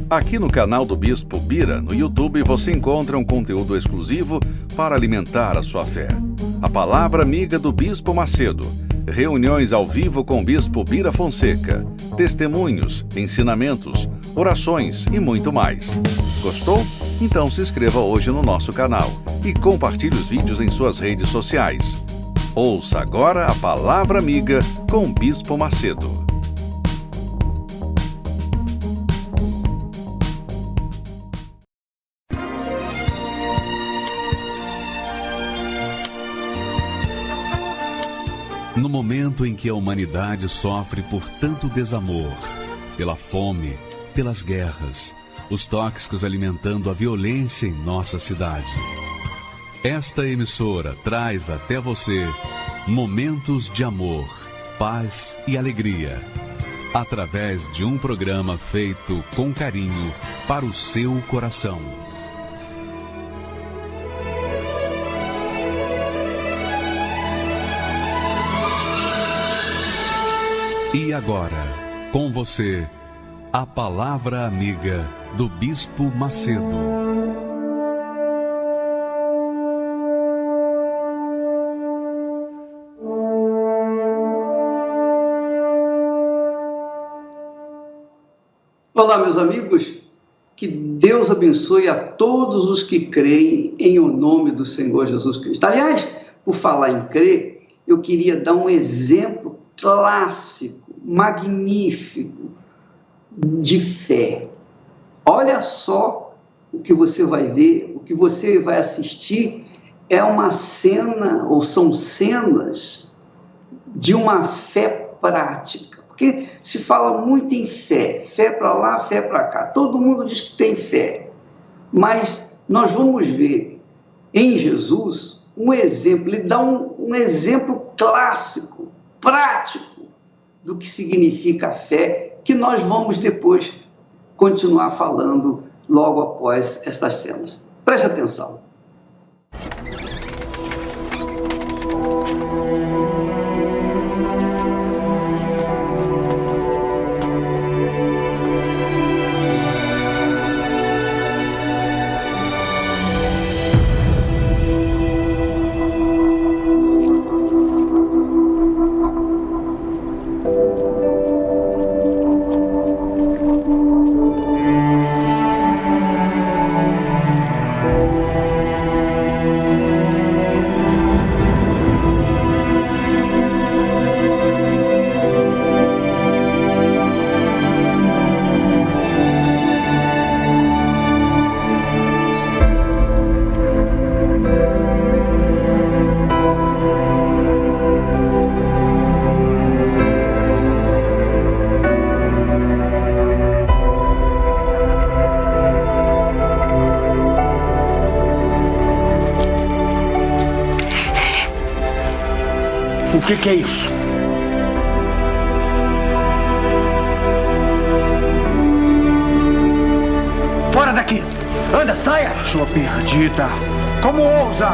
Aqui no canal do Bispo Bira, no YouTube, você encontra um conteúdo exclusivo para alimentar a sua fé. A Palavra Amiga do Bispo Macedo. Reuniões ao vivo com o Bispo Bira Fonseca. Testemunhos, ensinamentos, orações e muito mais. Gostou? Então se inscreva hoje no nosso canal e compartilhe os vídeos em suas redes sociais. Ouça agora a Palavra Amiga com o Bispo Macedo. No momento em que a humanidade sofre por tanto desamor, pela fome, pelas guerras, os tóxicos alimentando a violência em nossa cidade, esta emissora traz até você momentos de amor, paz e alegria, através de um programa feito com carinho para o seu coração. E agora, com você, a Palavra Amiga do Bispo Macedo. Olá, meus amigos, que Deus abençoe a todos os que creem em o nome do Senhor Jesus Cristo. Aliás, por falar em crer, eu queria dar um exemplo clássico, magnífico, de fé. Olha só o que você vai ver, o que você vai assistir é uma cena, ou são cenas, de uma fé prática. Porque se fala muito em fé, fé para lá, fé para cá. Todo mundo diz que tem fé, mas nós vamos ver em Jesus um exemplo, ele dá um exemplo clássico, prático, do que significa a fé, que nós vamos depois continuar falando logo após estas cenas. Preste atenção. O que é isso? Fora daqui! Anda, saia! Sua perdida! Como ousa?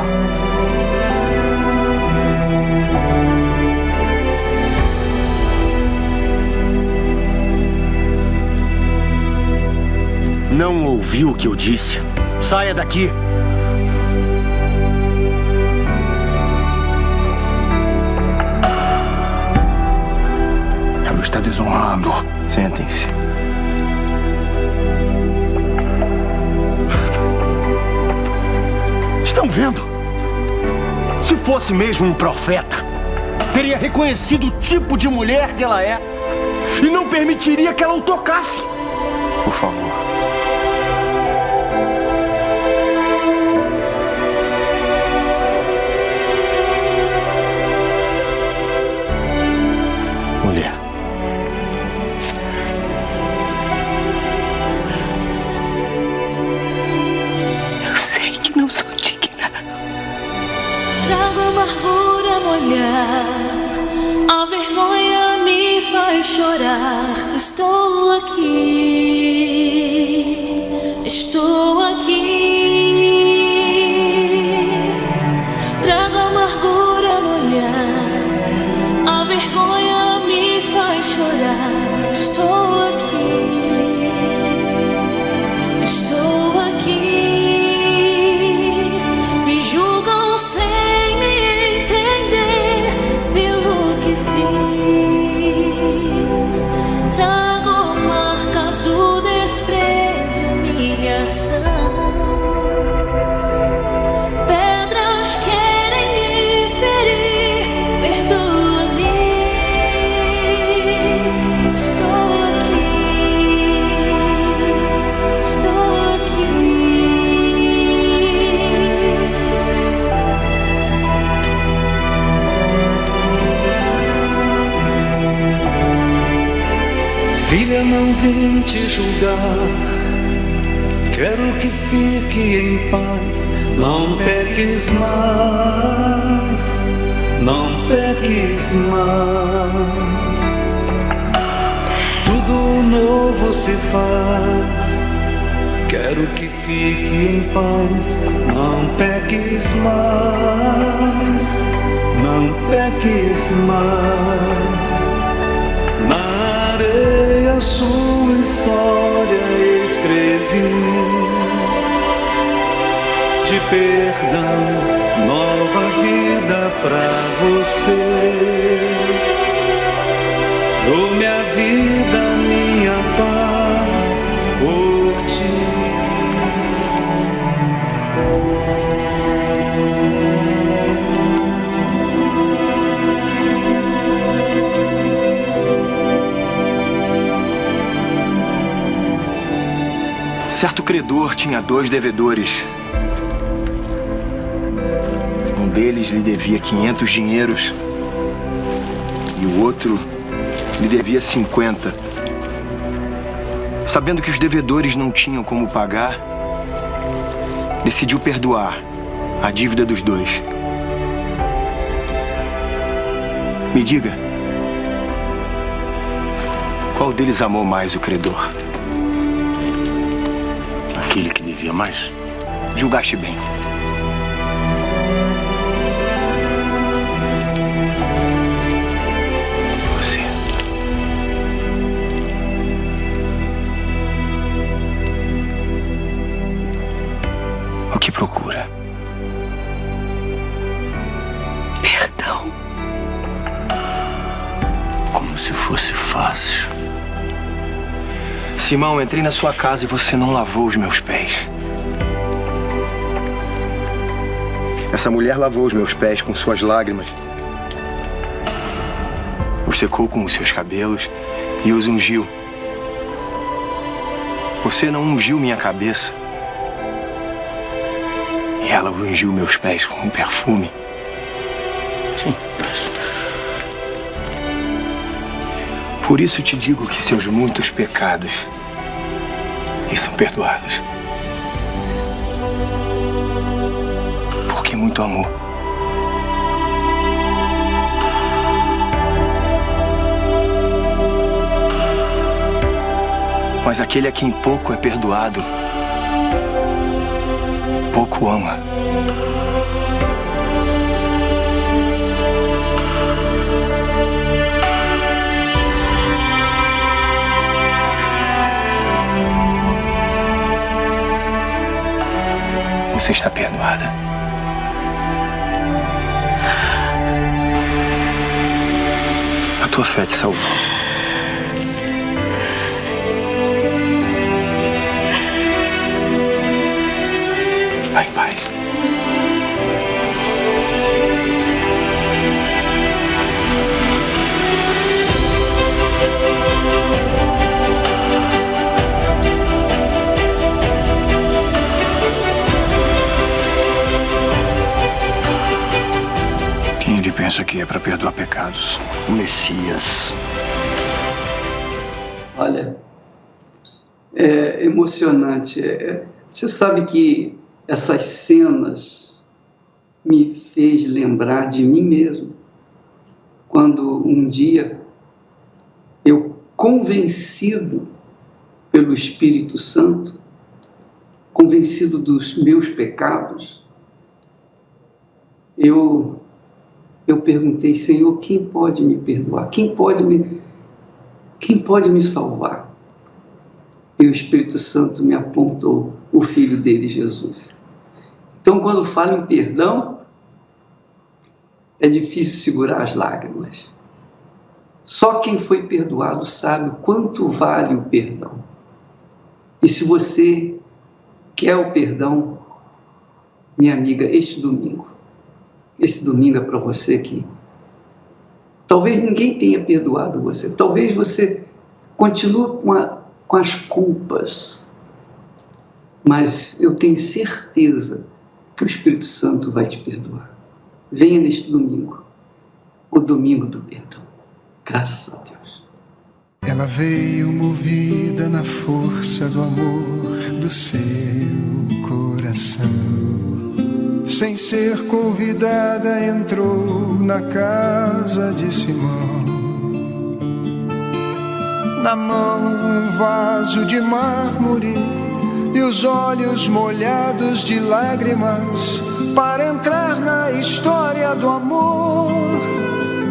Não ouviu o que eu disse? Saia daqui! Está desonrando. Sentem-se. Estão vendo? Se fosse mesmo um profeta, teria reconhecido o tipo de mulher que ela é e não permitiria que ela o tocasse. Por favor. Amargura no olhar, a vergonha me faz chorar. Estou aqui não vim te julgar, quero que fique em paz. Não peques mais, não peques mais. Tudo novo se faz, quero que fique em paz. Não peques mais, não peques mais. Na areia sua história escrevi, de perdão, nova vida pra você. Dou minha vida, minha paz por ti. Certo credor tinha 2 devedores. Um deles lhe devia 500 dinheiros e o outro lhe devia 50. Sabendo que os devedores não tinham como pagar, decidiu perdoar a dívida dos 2. Me diga, qual deles amou mais o credor? Aquele que devia mais? Julgaste bem. Você. O que procura? Perdão. Como se fosse fácil. Simão, entrei na sua casa e você não lavou os meus pés. Essa mulher lavou os meus pés com suas lágrimas, os secou com os seus cabelos e os ungiu. Você não ungiu minha cabeça, e ela ungiu meus pés com um perfume. Sim, mas... Por isso te digo que seus muitos pecados lhe são perdoados. Porque muito amor. Mas aquele a quem pouco é perdoado, pouco ama. Você está perdoada. A tua fé te salvou. Vai em paz. Quem ele pensa que é para perdoar pecados? O Messias. Olha, é emocionante. Você sabe que essas cenas me fez lembrar de mim mesmo. Quando um dia eu, convencido pelo Espírito Santo, convencido dos meus pecados, eu perguntei, Senhor, quem pode me perdoar? Quem pode me salvar? E o Espírito Santo me apontou o Filho dele, Jesus. Então, quando falo em perdão, é difícil segurar as lágrimas. Só quem foi perdoado sabe o quanto vale o perdão. E se você quer o perdão, minha amiga, esse domingo é para você que talvez ninguém tenha perdoado você, talvez você continue com as culpas, mas eu tenho certeza que o Espírito Santo vai te perdoar. Venha neste domingo, o domingo do perdão. Graças a Deus. Ela veio movida na força do amor do seu coração. Sem ser convidada, entrou na casa de Simão. Na mão um vaso de mármore e os olhos molhados de lágrimas, para entrar na história do amor,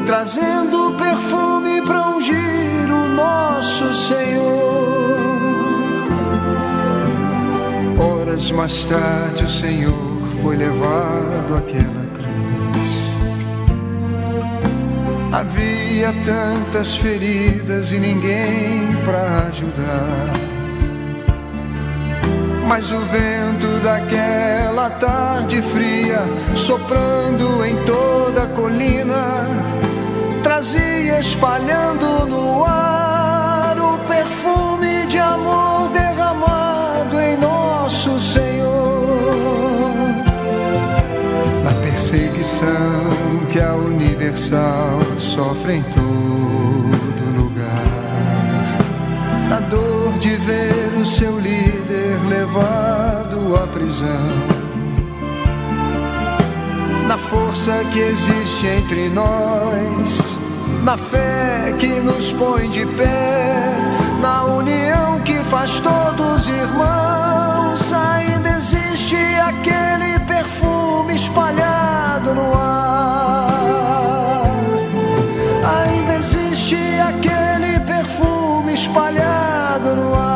trazendo perfume para ungir o nosso Senhor. Horas mais tarde o Senhor foi levado àquela cruz. Havia tantas feridas e ninguém para ajudar, mas o vento daquela tarde fria, soprando em toda a colina, trazia espalhando no ar o perfume de amor derramado em nosso Senhor. Na perseguição que a Universal sofre em todo lugar, na dor de ver o seu líder levado à prisão, na força que existe entre nós, na fé que nos põe de pé, na união que faz todos irmãos, ainda existe aquele perfume espalhado no ar. Ainda existe aquele perfume espalhado no ar.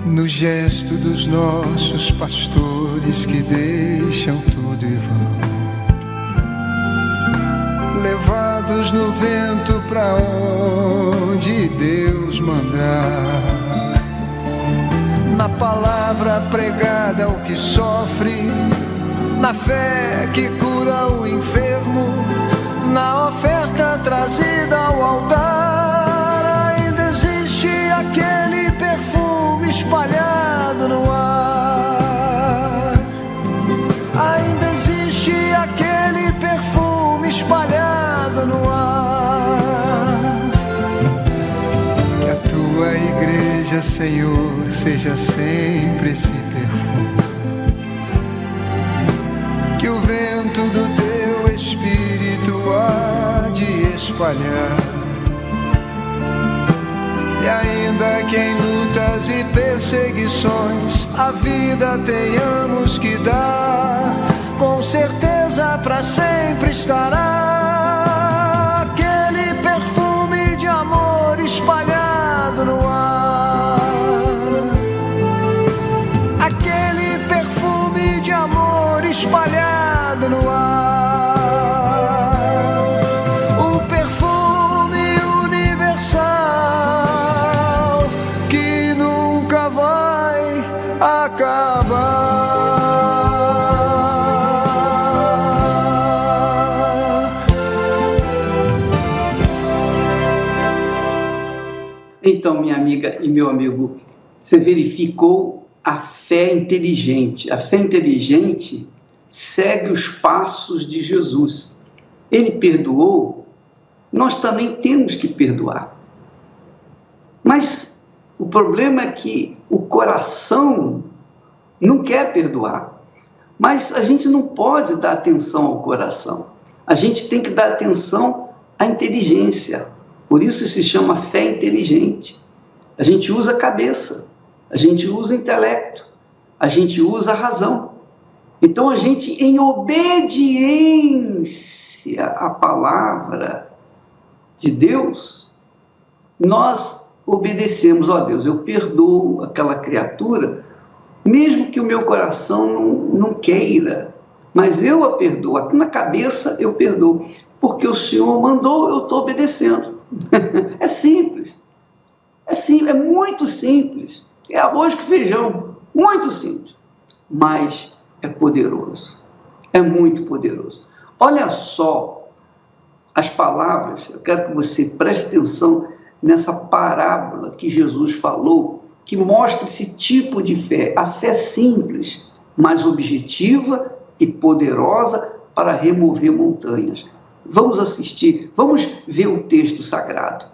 No gesto dos nossos pastores que deixam tudo e vão, levados no vento pra onde Deus mandar, na palavra pregada ao que sofre, na fé que cura o enfermo, na oferta trazida ao altar, ainda existe aquele perfume espalhado no ar. Ainda existe aquele perfume espalhado no ar. Que a tua igreja, Senhor, seja sempre esse perfume, que o vento do teu Espírito há de espalhar. E ainda que em lutas e perseguições a vida tenhamos que dar, com certeza pra sempre estará aquele perfume de amor espalhado no ar. Aquele perfume de amor espalhado no ar. O perfume universal que nunca vai acabar. Então, minha amiga e meu amigo, você verificou a fé inteligente. A fé inteligente segue os passos de Jesus. Ele perdoou, nós também temos que perdoar. Mas o problema é que o coração não quer perdoar. Mas a gente não pode dar atenção ao coração. A gente tem que dar atenção à inteligência. Por isso se chama fé inteligente. A gente usa a cabeça, a gente usa o intelecto, a gente usa a razão. Então a gente, em obediência à palavra de Deus, nós obedecemos. Ó Deus, eu perdoo aquela criatura, mesmo que o meu coração não queira, mas eu a perdoo. Aqui na cabeça eu perdoo, porque o Senhor mandou, eu estou obedecendo. É simples. É simples, é muito simples. É arroz com feijão, muito simples. Mas é poderoso. É muito poderoso. Olha só as palavras, eu quero que você preste atenção nessa parábola que Jesus falou, que mostra esse tipo de fé, a fé simples, mas objetiva e poderosa para remover montanhas. Vamos assistir, vamos ver o texto sagrado.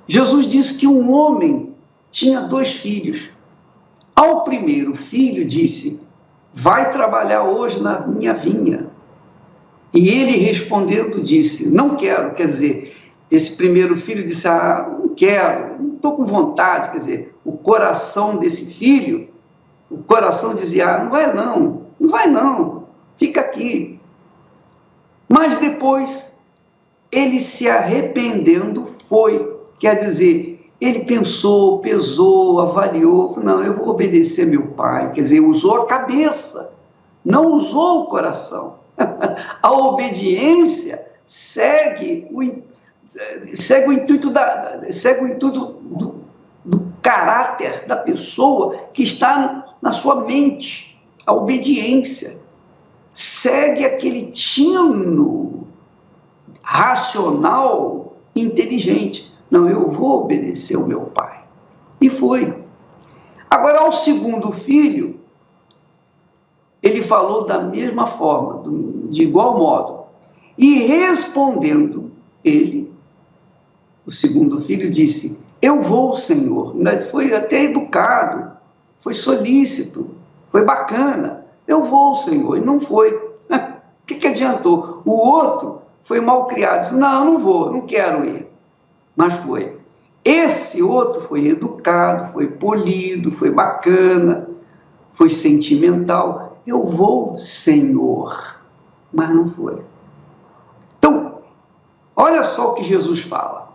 Jesus disse que um homem tinha 2 filhos. Ao primeiro filho disse: vai trabalhar hoje na minha vinha. E ele respondendo disse: não quero. Quer dizer, esse primeiro filho disse: não quero, não estou com vontade. Quer dizer, o coração desse filho, o coração dizia: não vai não, não vai não, fica aqui. Mas depois, ele se arrependendo foi. Quer dizer, ele pensou, pesou, avaliou, não, eu vou obedecer meu pai. Quer dizer, usou a cabeça, não usou o coração. A obediência segue o intuito do caráter da pessoa que está na sua mente. A obediência segue aquele tino racional, inteligente. Não, eu vou obedecer o meu pai. E foi. Agora, ao segundo filho, ele falou da mesma forma, de igual modo. E respondendo ele, o segundo filho disse: eu vou, Senhor. Foi até educado, foi solícito, foi bacana. Eu vou, Senhor. E não foi. O que adiantou? O outro foi mal criado. Disse: não vou, não quero ir. Mas foi. Esse outro foi educado, foi polido, foi bacana, foi sentimental. Eu vou, Senhor. Mas não foi. Então, olha só o que Jesus fala.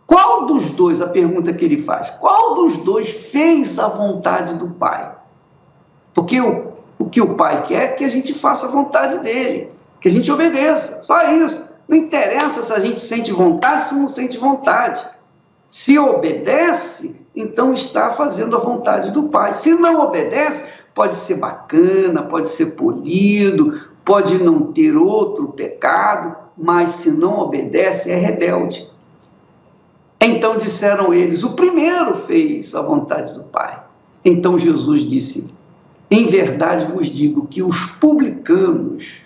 Qual dos dois, a pergunta que ele faz, qual dos dois fez a vontade do Pai? Porque o que o Pai quer é que a gente faça a vontade dele, que a gente obedeça, só isso. Não interessa se a gente sente vontade, se não sente vontade. Se obedece, então está fazendo a vontade do Pai. Se não obedece, pode ser bacana, pode ser polido, pode não ter outro pecado, mas se não obedece, é rebelde. Então disseram eles: o primeiro fez a vontade do Pai. Então Jesus disse: em verdade vos digo que os publicanos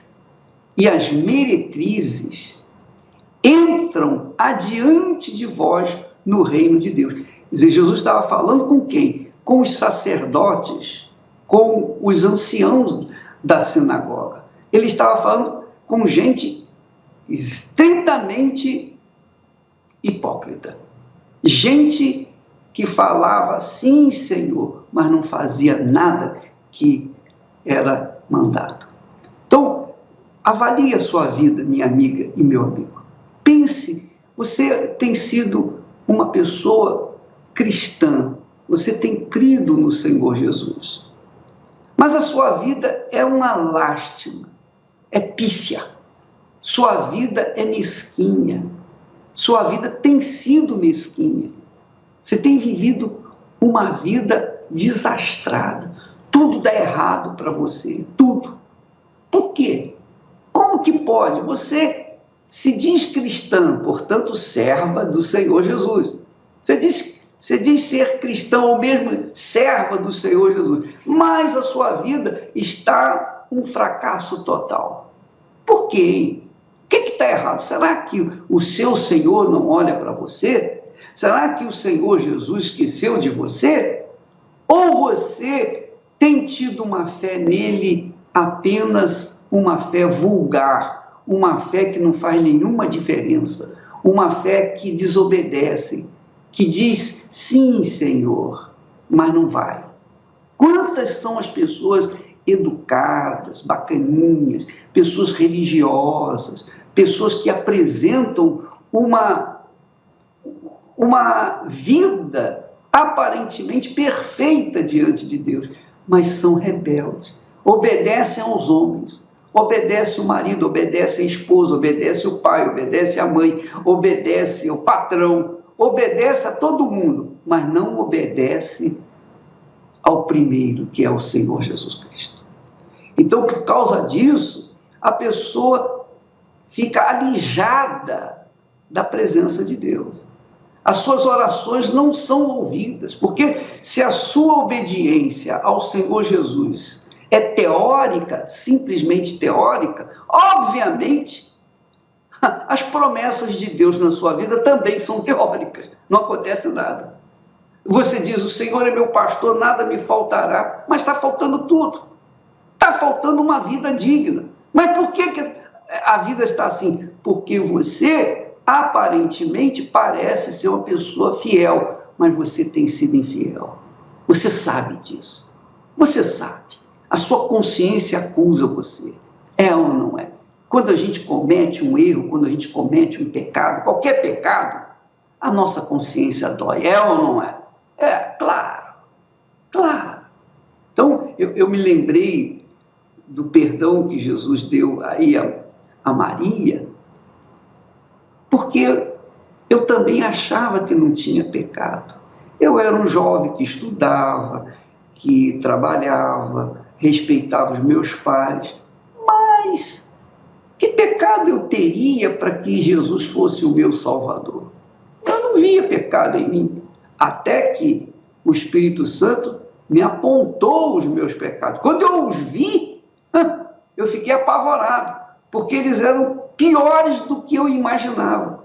e as meretrizes entram adiante de vós no reino de Deus. Quer dizer, Jesus estava falando com quem? Com os sacerdotes, com os anciãos da sinagoga. Ele estava falando com gente estritamente hipócrita. Gente que falava sim, Senhor, mas não fazia nada que era mandado. Então, avalie a sua vida, minha amiga e meu amigo. Pense, você tem sido uma pessoa cristã, você tem crido no Senhor Jesus, mas a sua vida é uma lástima, é pífia, sua vida é mesquinha, sua vida tem sido mesquinha, você tem vivido uma vida desastrada, tudo dá errado para você, tudo. Por quê? Como que pode? Você se diz cristã, portanto, serva do Senhor Jesus. Você diz ser cristão ou mesmo serva do Senhor Jesus, mas a sua vida está um fracasso total. Por quê, hein? O que está errado? Será que o seu Senhor não olha para você? Será que o Senhor Jesus esqueceu de você? Ou você tem tido uma fé nele, apenas uma fé vulgar, uma fé que não faz nenhuma diferença, uma fé que desobedece, que diz sim, Senhor, mas não vai? Quantas são as pessoas educadas, bacaninhas, pessoas religiosas, pessoas que apresentam uma vida aparentemente perfeita diante de Deus, mas são rebeldes, obedecem aos homens, obedece o marido, obedece a esposa, obedece o pai, obedece a mãe, obedece o patrão, obedece a todo mundo, mas não obedece ao primeiro, que é o Senhor Jesus Cristo. Então, por causa disso, a pessoa fica alijada da presença de Deus. As suas orações não são ouvidas, porque se a sua obediência ao Senhor Jesus é teórica, simplesmente teórica, obviamente, as promessas de Deus na sua vida também são teóricas, não acontece nada. Você diz, o Senhor é meu pastor, nada me faltará, mas está faltando tudo. Está faltando uma vida digna. Mas por que a vida está assim? Porque você, aparentemente, parece ser uma pessoa fiel, mas você tem sido infiel. Você sabe disso. Você sabe. A sua consciência acusa você. É ou não é? Quando a gente comete um erro, quando a gente comete um pecado, qualquer pecado, a nossa consciência dói. É ou não é? É, claro. Claro. Então, eu me lembrei do perdão que Jesus deu aí a Maria, porque eu também achava que não tinha pecado. Eu era um jovem que estudava, que trabalhava, respeitava os meus pais, mas que pecado eu teria para que Jesus fosse o meu Salvador? Eu não via pecado em mim, até que o Espírito Santo me apontou os meus pecados. Quando eu os vi, eu fiquei apavorado, porque eles eram piores do que eu imaginava.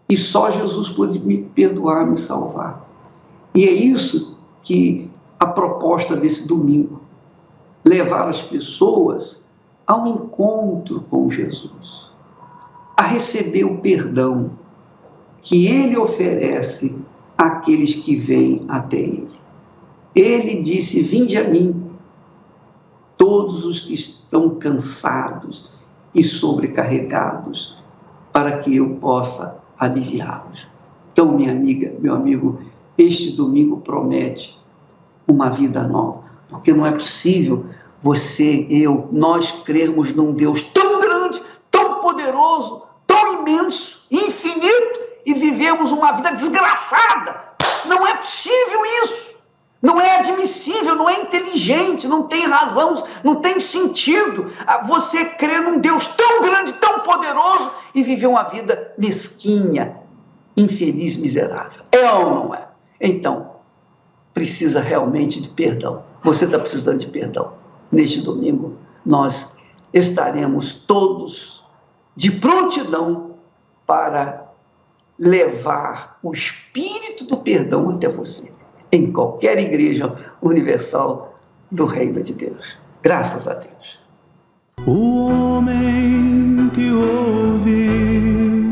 E só Jesus pôde me perdoar, me salvar. E é isso que a proposta desse domingo, levar as pessoas ao encontro com Jesus, a receber o perdão que Ele oferece àqueles que vêm até Ele. Ele disse, vinde a mim, todos os que estão cansados e sobrecarregados, para que eu possa aliviá-los. Então, minha amiga, meu amigo, este domingo promete uma vida nova, porque não é possível você, eu, nós crermos num Deus tão grande, tão poderoso, tão imenso, infinito, e vivemos uma vida desgraçada. Não é possível isso. Não é admissível, não é inteligente, não tem razão, não tem sentido você crer num Deus tão grande, tão poderoso e viver uma vida mesquinha, infeliz, miserável. É ou não é? Então, precisa realmente de perdão. Você está precisando de perdão. Neste domingo, nós estaremos todos de prontidão para levar o espírito do perdão até você, em qualquer igreja universal do Reino de Deus. Graças a Deus. O homem que ouve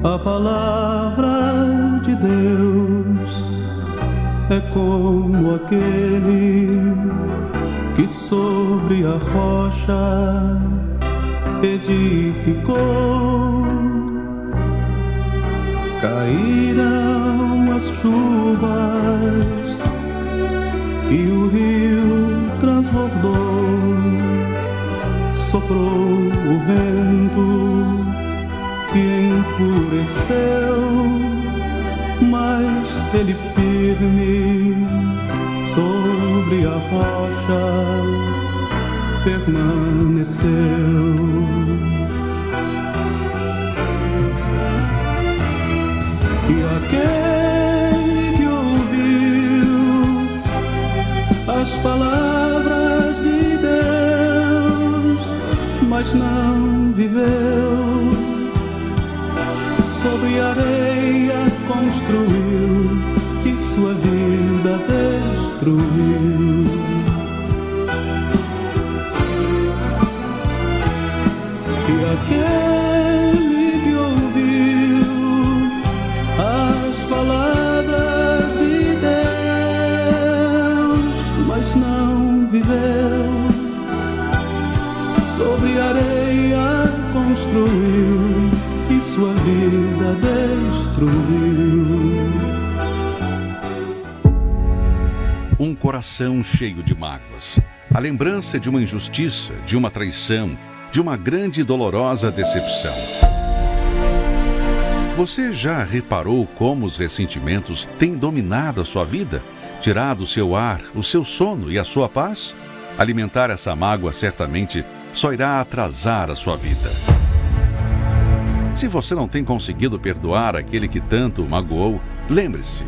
a palavra de Deus é como aquele que sobre a rocha edificou. Caíram as chuvas e o rio transbordou, soprou o vento que enfureceu, mas ele firme sobre a rocha permaneceu. E aquele que ouviu as palavras de Deus, mas não viveu, sobre areia construiu e sua vida destruiu. E aquele que ouviu as palavras de Deus, mas não viveu, sobre areia construiu e sua vida destruiu. Um coração cheio de mágoas, a lembrança de uma injustiça, de uma traição, de uma grande e dolorosa decepção. Você já reparou como os ressentimentos têm dominado a sua vida, tirado o seu ar, o seu sono e a sua paz? Alimentar essa mágoa certamente só irá atrasar a sua vida. Se você não tem conseguido perdoar aquele que tanto o magoou, lembre-se: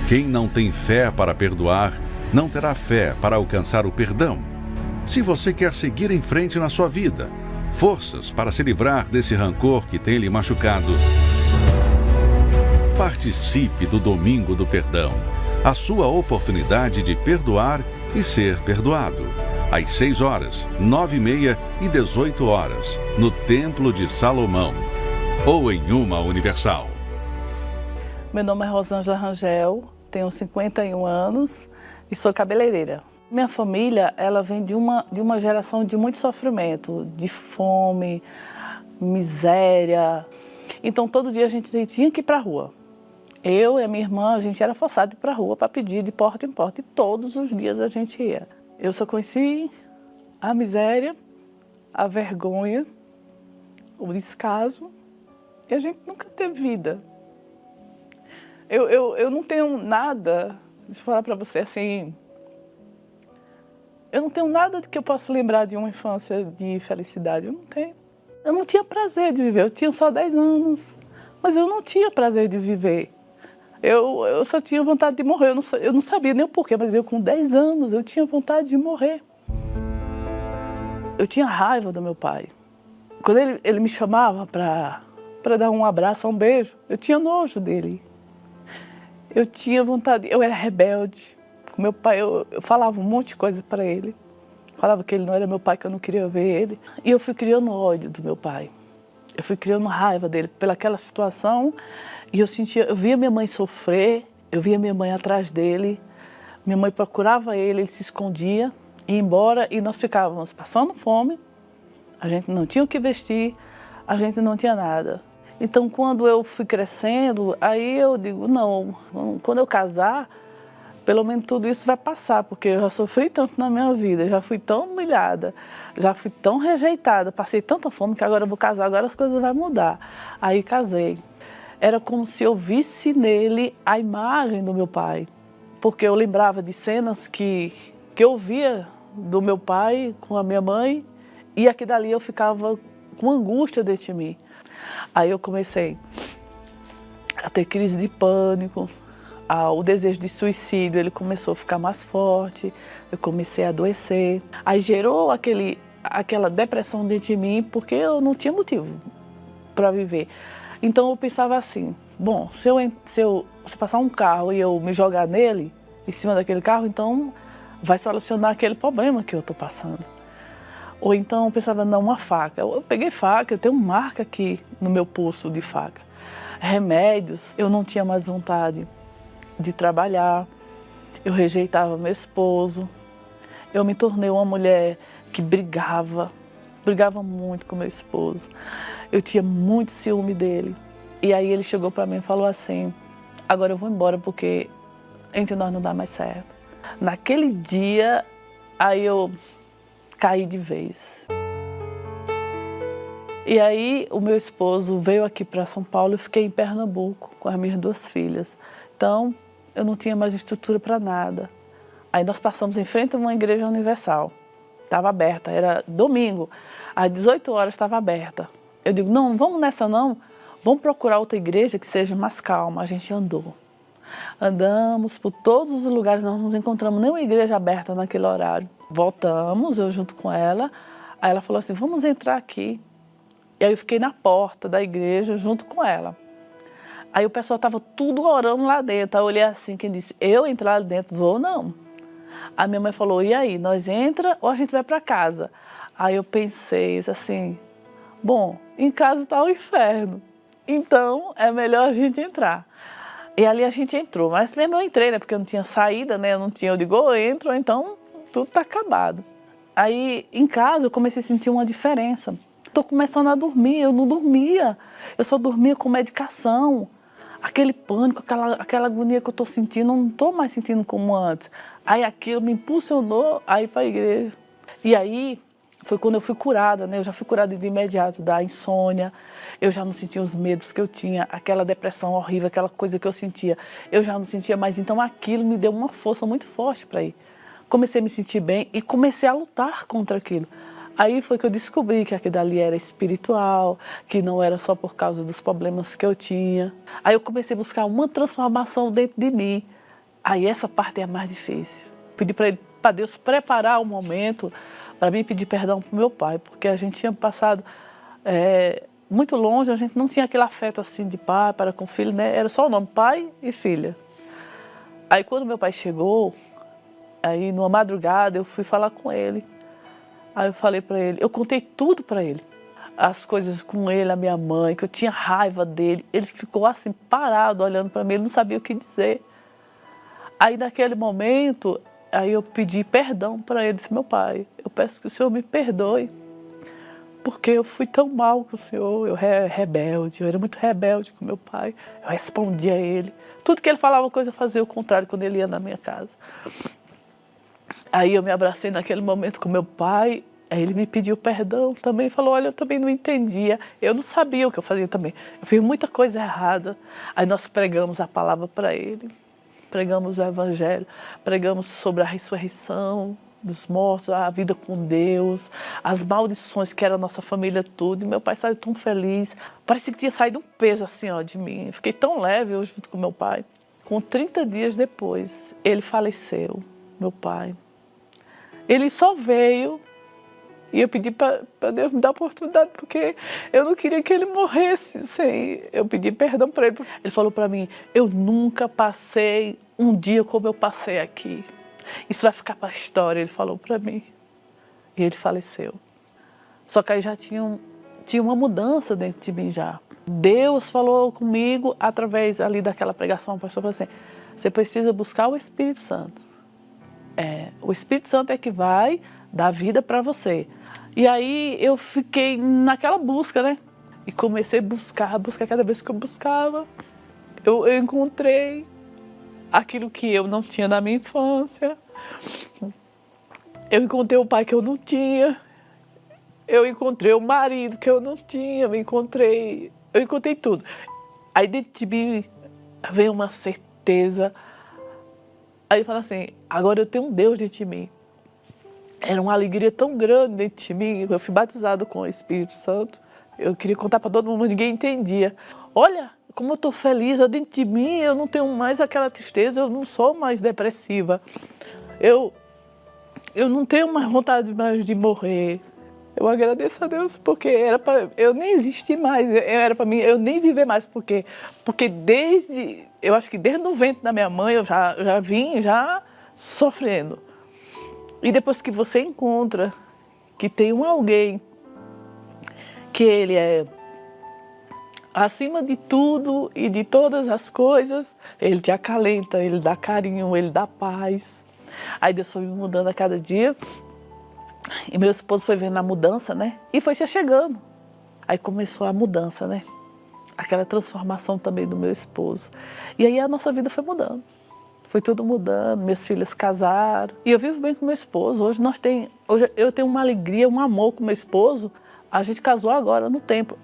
quem não tem fé para perdoar, não terá fé para alcançar o perdão. Se você quer seguir em frente na sua vida, forças para se livrar desse rancor que tem lhe machucado, participe do Domingo do Perdão, a sua oportunidade de perdoar e ser perdoado. Às 6 horas, 9h30 e 18 horas, no Templo de Salomão, ou em uma Universal. Meu nome é Rosângela Rangel, tenho 51 anos e sou cabeleireira. Minha família, ela vem de uma geração de muito sofrimento, de fome, miséria. Então, todo dia a gente tinha que ir para a rua. Eu e a minha irmã, a gente era forçado a ir para a rua para pedir de porta em porta. E todos os dias a gente ia. Eu só conheci a miséria, a vergonha, o descaso. E a gente nunca teve vida. Eu não tenho nada, se falar para você assim... Eu não tenho nada que eu possa lembrar de uma infância de felicidade, eu não tenho. Eu não tinha prazer de viver, eu tinha só 10 anos, mas eu não tinha prazer de viver. Eu só tinha vontade de morrer, eu não sabia nem o porquê, mas eu com 10 anos eu tinha vontade de morrer. Eu tinha raiva do meu pai. Quando ele me chamava para dar um abraço, um beijo, eu tinha nojo dele. Eu tinha vontade, eu era rebelde. Com meu pai, eu falava um monte de coisa para ele. Falava que ele não era meu pai, que eu não queria ver ele. E eu fui criando ódio do meu pai. Eu fui criando raiva dele pelaquela situação. E eu via minha mãe sofrer, eu via minha mãe atrás dele. Minha mãe procurava ele se escondia, ia embora e nós ficávamos passando fome. A gente não tinha o que vestir, a gente não tinha nada. Então, quando eu fui crescendo, aí eu digo, não, quando eu casar, pelo menos tudo isso vai passar, porque eu já sofri tanto na minha vida, já fui tão humilhada, já fui tão rejeitada, passei tanta fome que agora eu vou casar, agora as coisas vão mudar. Aí casei. Era como se eu visse nele a imagem do meu pai, porque eu lembrava de cenas que eu via do meu pai com a minha mãe e aqui dali eu ficava com angústia dentro de mim. Aí eu comecei a ter crise de pânico. O desejo de suicídio, ele começou a ficar mais forte, eu comecei a adoecer. Aí gerou aquela depressão dentro de mim, porque eu não tinha motivo para viver. Então eu pensava assim, bom, se passar um carro e eu me jogar nele, em cima daquele carro, então vai solucionar aquele problema que eu estou passando. Ou então eu pensava, não, uma faca. Eu peguei faca, eu tenho marca aqui no meu pulso de faca. Remédios, eu não tinha mais vontade de trabalhar, eu rejeitava meu esposo, eu me tornei uma mulher que brigava muito com meu esposo, eu tinha muito ciúme dele. E aí ele chegou para mim e falou assim, agora eu vou embora porque entre nós não dá mais certo. Naquele dia, aí eu caí de vez. E aí o meu esposo veio aqui para São Paulo e eu fiquei em Pernambuco com as minhas 2 filhas. Então, eu não tinha mais estrutura para nada. Aí nós passamos em frente a uma igreja universal. Estava aberta, era domingo. Às 18 horas estava aberta. Eu digo, não vamos nessa não. Vamos procurar outra igreja que seja mais calma. A gente andou. Andamos por todos os lugares, nós não encontramos nenhuma igreja aberta naquele horário. Voltamos, eu junto com ela. Aí ela falou assim, vamos entrar aqui. E aí eu fiquei na porta da igreja junto com ela. Aí o pessoal estava tudo orando lá dentro. Aí eu olhei assim, quem disse, eu entrar lá dentro, vou não. A minha mãe falou, e aí, nós entra ou a gente vai para casa? Aí eu pensei assim, bom, em casa está o inferno, então é melhor a gente entrar. E ali a gente entrou, mas mesmo eu entrei, né, porque eu não tinha saída, né, eu digo, ou eu entro, ou então tudo está acabado. Aí em casa eu comecei a sentir uma diferença. Estou começando a dormir, eu não dormia, eu só dormia com medicação. Aquele pânico, aquela agonia que eu estou sentindo, eu não estou mais sentindo como antes. Aí aquilo me impulsionou a ir para a igreja. E aí foi quando eu fui curada, né? Eu já fui curada de imediato da insônia, eu já não sentia os medos que eu tinha, aquela depressão horrível, aquela coisa que eu sentia. Eu já não sentia mais, então aquilo me deu uma força muito forte para ir. Comecei a me sentir bem e comecei a lutar contra aquilo. Aí foi que eu descobri que aquilo ali era espiritual, que não era só por causa dos problemas que eu tinha. Aí eu comecei a buscar uma transformação dentro de mim. Aí essa parte é a mais difícil. Pedi para Deus preparar um momento para mim pedir perdão para o meu pai, porque a gente tinha passado muito longe, a gente não tinha aquele afeto assim de pai para com filho, né? Era só o nome, pai e filha. Aí quando meu pai chegou, aí numa madrugada eu fui falar com ele. Aí eu falei para ele, eu contei tudo para ele. As coisas com ele, a minha mãe, que eu tinha raiva dele. Ele ficou assim parado olhando para mim, ele não sabia o que dizer. Aí naquele momento, aí eu pedi perdão para ele, disse, meu pai, eu peço que o senhor me perdoe, porque eu fui tão mal com o senhor, eu rebelde, eu era muito rebelde com meu pai, eu respondia a ele. Tudo que ele falava, coisa eu fazia o contrário quando ele ia na minha casa. Aí eu me abracei naquele momento com meu pai, aí ele me pediu perdão também, falou, olha, eu também não entendia, eu não sabia o que eu fazia também, eu fiz muita coisa errada. Aí nós pregamos a palavra para ele, pregamos o evangelho, pregamos sobre a ressurreição dos mortos, a vida com Deus, as maldições que era a nossa família tudo, e meu pai saiu tão feliz, parecia que tinha saído um peso assim, ó, de mim, eu fiquei tão leve eu junto com meu pai. Com 30 dias depois, ele faleceu, meu pai. Ele só veio e eu pedi para Deus me dar oportunidade, porque eu não queria que ele morresse sem eu pedir perdão para ele. Ele falou para mim, eu nunca passei um dia como eu passei aqui. Isso vai ficar para a história, ele falou para mim. E ele faleceu. Só que aí já tinha uma mudança dentro de mim já. Deus falou comigo através ali daquela pregação, o pastor falou assim, você precisa buscar o Espírito Santo. O Espírito Santo é que vai dar vida para você. E aí eu fiquei naquela busca, né? E comecei a buscar cada vez que eu buscava. Eu encontrei aquilo que eu não tinha na minha infância. Eu encontrei o pai que eu não tinha. Eu encontrei o marido que eu não tinha. Eu encontrei tudo. Aí dentro de mim veio uma certeza. Aí eu falo assim, agora eu tenho um Deus dentro de mim. Era uma alegria tão grande dentro de mim. Eu fui batizado com o Espírito Santo. Eu queria contar para todo mundo, ninguém entendia. Olha como eu estou feliz, dentro de mim eu não tenho mais aquela tristeza, eu não sou mais depressiva. Eu não tenho mais vontade mais de morrer. Eu agradeço a Deus, porque era para eu nem existir mais, era para mim eu nem viver mais, porque eu acho que desde o ventre da minha mãe eu já vim sofrendo. E depois que você encontra que tem alguém que ele é acima de tudo e de todas as coisas, ele te acalenta, ele dá carinho, ele dá paz. Aí Deus foi me mudando a cada dia. E meu esposo foi vendo a mudança, né? E foi se chegando. Aí começou a mudança, né? Aquela transformação também do meu esposo. E aí a nossa vida foi mudando. Foi tudo mudando, minhas filhas casaram. E eu vivo bem com meu esposo. Hoje eu tenho uma alegria, um amor com meu esposo. A gente casou agora no tempo.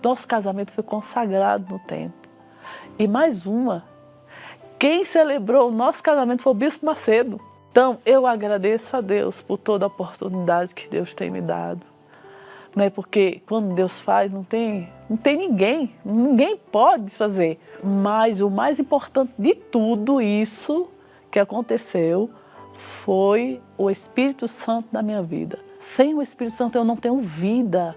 Nosso casamento foi consagrado no tempo. E mais uma, quem celebrou o nosso casamento foi o Bispo Macedo. Então, eu agradeço a Deus por toda a oportunidade que Deus tem me dado. Né? Porque quando Deus faz, não tem ninguém pode fazer. Mas o mais importante de tudo isso que aconteceu foi o Espírito Santo na minha vida. Sem o Espírito Santo eu não tenho vida.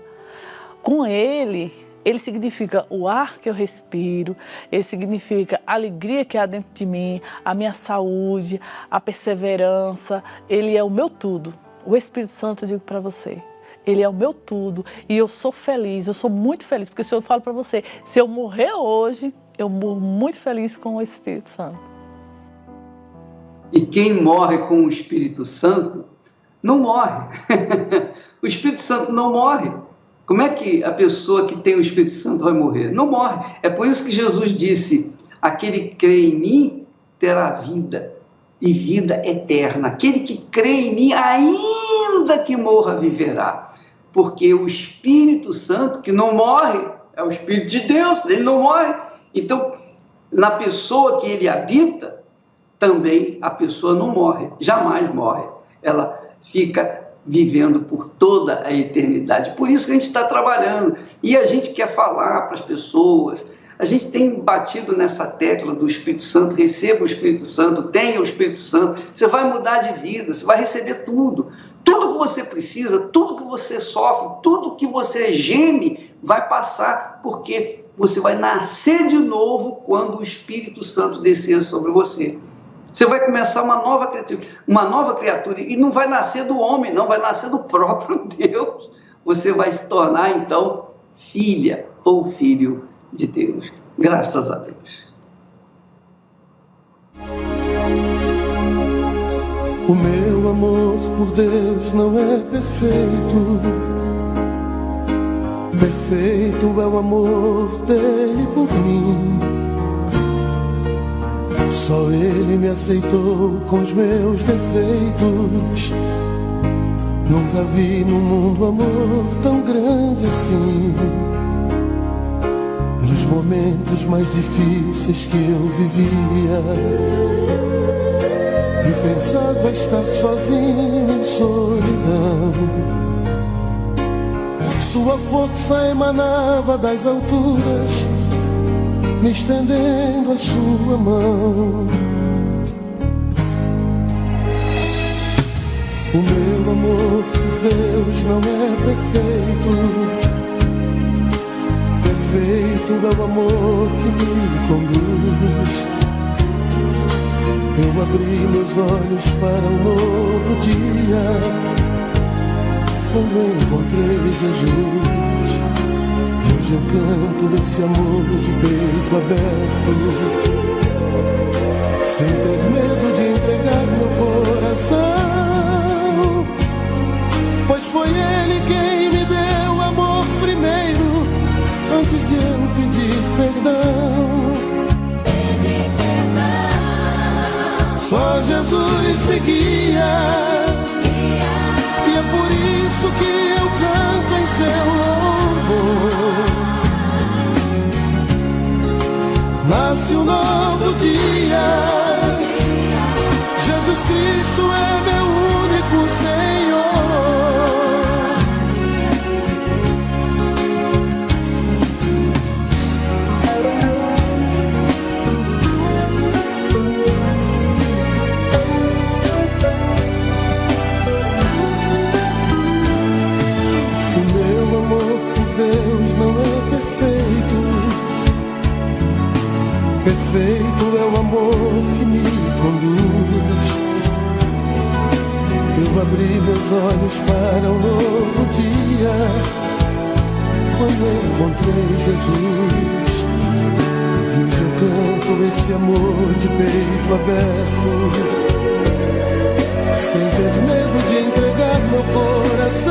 Com ele significa o ar que eu respiro, ele significa a alegria que há dentro de mim, a minha saúde, a perseverança, ele é o meu tudo. O Espírito Santo, eu digo para você, ele é o meu tudo e eu sou feliz, eu sou muito feliz, porque se eu falo para você, se eu morrer hoje, eu morro muito feliz com o Espírito Santo. E quem morre com o Espírito Santo, não morre. O Espírito Santo não morre. Como é que a pessoa que tem o Espírito Santo vai morrer? Não morre. É por isso que Jesus disse, aquele que crê em mim terá vida, e vida eterna. Aquele que crê em mim, ainda que morra, viverá. Porque o Espírito Santo, que não morre, é o Espírito de Deus, ele não morre. Então, na pessoa que ele habita, também a pessoa não morre, jamais morre. Ela fica vivendo por toda a eternidade. Por isso que a gente está trabalhando e a gente quer falar para as pessoas. A gente tem batido nessa tecla do Espírito Santo, receba o Espírito Santo, tenha o Espírito Santo, você vai mudar de vida, você vai receber tudo. Tudo que você precisa, tudo que você sofre, tudo que você geme, vai passar, porque você vai nascer de novo quando o Espírito Santo descer sobre você. Você vai começar uma nova criatura, e não vai nascer do homem, não, vai nascer do próprio Deus. Você vai se tornar, então, filha ou filho de Deus. Graças a Deus. O meu amor por Deus não é perfeito. Perfeito é o amor dele por mim. Só ele me aceitou com os meus defeitos. Nunca vi no mundo amor tão grande assim. Nos momentos mais difíceis que eu vivia e pensava estar sozinho em solidão, sua força emanava das alturas, me estendendo a sua mão. O meu amor por Deus não é perfeito. Perfeito é o amor que me conduz. Eu abri meus olhos para um novo dia quando encontrei Jesus. E hoje eu canto esse amor de peito aberto, sem ter medo de entregar meu coração, pois foi Ele quem me deu amor primeiro, antes de eu pedir perdão. Pedir perdão. Só Jesus me guia, e é por isso que eu canto em seu louvor. Nasce um novo dia, Jesus Cristo é meu único Senhor. Perfeito é o amor que me conduz. Eu abri meus olhos para um novo dia quando encontrei Jesus. E hoje eu canto esse amor de peito aberto, sem ter medo de entregar meu coração,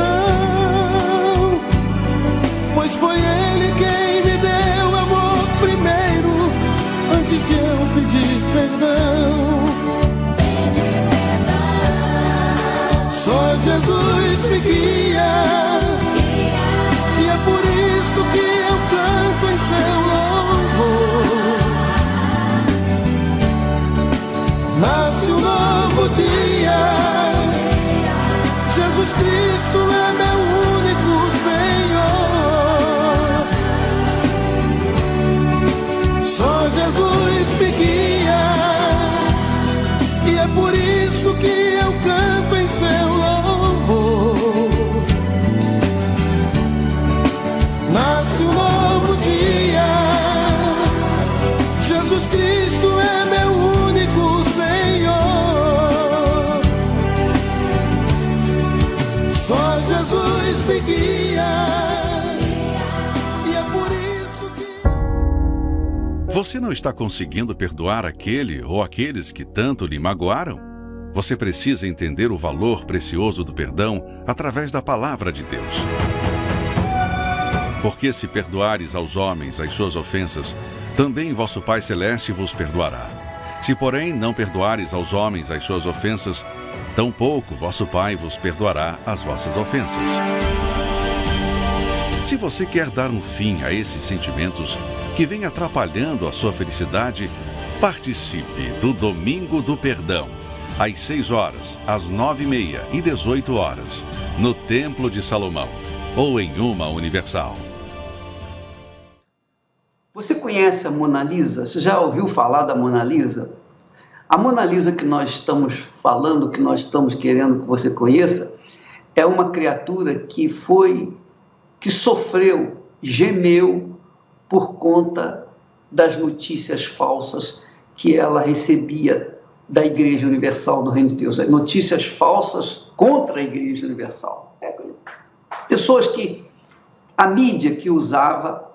pois foi Ele quem me deu amor primeiro, antes de eu pedir perdão. Pedir perdão. Só Jesus me guia, e é por isso que eu canto em seu louvor. Nasce um novo dia, Jesus Cristo é meu único Senhor. Só Jesus me guia, e é por isso que eu canto em seu louvor. Nasce um novo dia, Jesus Cristo é meu único Senhor. Só Jesus me guia, e é por isso que... Você não está conseguindo perdoar aquele ou aqueles que tanto lhe magoaram? Você precisa entender o valor precioso do perdão através da palavra de Deus. Porque se perdoares aos homens as suas ofensas, também vosso Pai Celeste vos perdoará. Se, porém, não perdoares aos homens as suas ofensas, tampouco vosso Pai vos perdoará as vossas ofensas. Se você quer dar um fim a esses sentimentos que vêm atrapalhando a sua felicidade, participe do Domingo do Perdão, às 6 horas, às 9h30 e 18 horas, no Templo de Salomão ou em Uma Universal. Você conhece a Mona Lisa? Você já ouviu falar da Mona Lisa? A Mona Lisa que nós estamos falando, que nós estamos querendo que você conheça, é uma criatura que sofreu, gemeu por conta das notícias falsas que ela recebia da Igreja Universal do Reino de Deus. Notícias falsas contra a Igreja Universal. Pessoas que a mídia que usava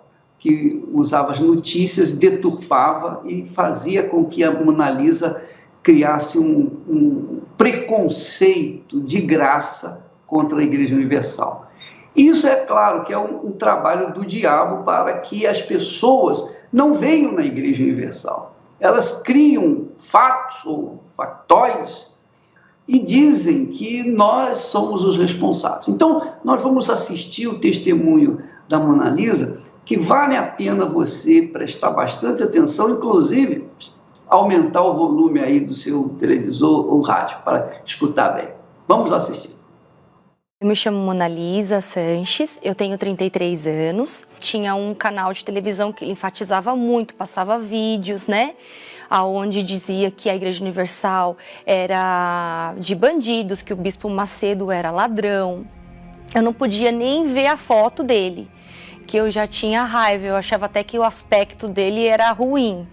as notícias, deturpava e fazia com que a Mona Lisa criasse um preconceito de graça contra a Igreja Universal. Isso é claro que é um trabalho do diabo para que as pessoas não venham na Igreja Universal. Elas criam fatos ou factóides e dizem que nós somos os responsáveis. Então, nós vamos assistir o testemunho da Mona Lisa, que vale a pena você prestar bastante atenção, inclusive aumentar o volume aí do seu televisor ou rádio para escutar bem. Vamos assistir. Eu me chamo Mona Lisa Sanches, eu tenho 33 anos, tinha um canal de televisão que enfatizava muito, passava vídeos, né, aonde dizia que a Igreja Universal era de bandidos, que o Bispo Macedo era ladrão. Eu não podia nem ver a foto dele, que eu já tinha raiva, eu achava até que o aspecto dele era ruim,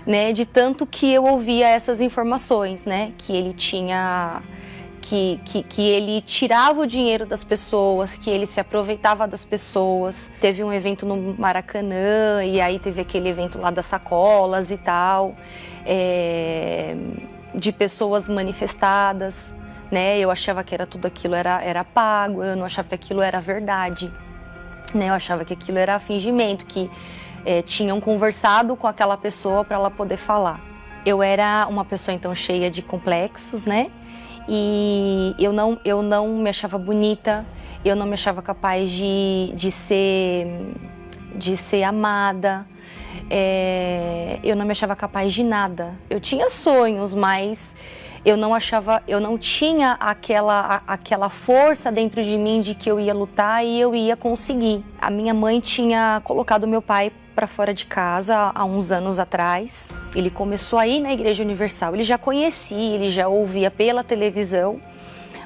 né, de tanto que eu ouvia essas informações, né, que ele tinha... Que ele tirava o dinheiro das pessoas, que ele se aproveitava das pessoas. Teve um evento no Maracanã, e aí teve aquele evento lá das sacolas e tal, de pessoas manifestadas, né? Eu achava que tudo aquilo era pago, eu não achava que aquilo era verdade, né? Eu achava que aquilo era fingimento, que tinham conversado com aquela pessoa para ela poder falar. Eu era uma pessoa então cheia de complexos, né? E eu não me achava bonita, eu não me achava capaz de ser amada, eu não me achava capaz de nada. Eu tinha sonhos, mas eu não tinha aquela força dentro de mim de que eu ia lutar e eu ia conseguir. A minha mãe tinha colocado meu pai para fora de casa há uns anos atrás. Ele começou a ir na Igreja Universal, ele já conhecia, ele já ouvia pela televisão,